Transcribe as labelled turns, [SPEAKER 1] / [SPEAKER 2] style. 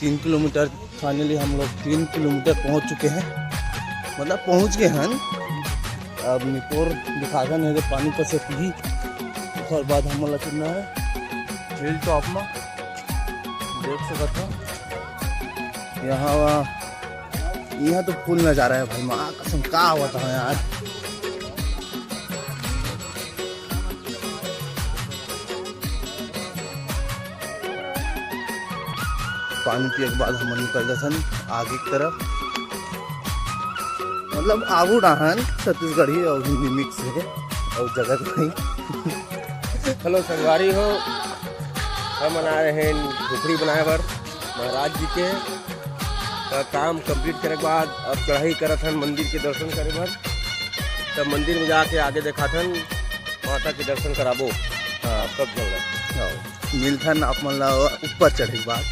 [SPEAKER 1] 3 kilometre finally हम लोग 3 kilometre पहुंच चुके हैं, मतलब पहुंच गए हैं। अब निकोर दिखागा नहीं तो पानी पर से पी और बाद हम लोग चलना है हिल टॉप में। देख सकते हो यहाँ तो फुल नज़ारा है भाई, माँ कसम का हुआ था यार। पानी पिए के बाद हम निकल जाते आगे की तरफ, मतलब आगू डाहन छत्तीसगढ़ी और हिंदी मिक्स है और जगह नहीं।
[SPEAKER 2] हेलो संगवारी हो, हम बना रहे हैं झोपड़ी बनाए बर महाराज जी के काम कंप्लीट करे के बाद अब चढ़ाई करत हन मंदिर के दर्शन करे बर। तब मंदिर में जाके आगे देखाथन माता के दर्शन कराबो। हाँ तब चल रहा
[SPEAKER 1] मिलथन आप मतलब ऊपर चढ़े के बाद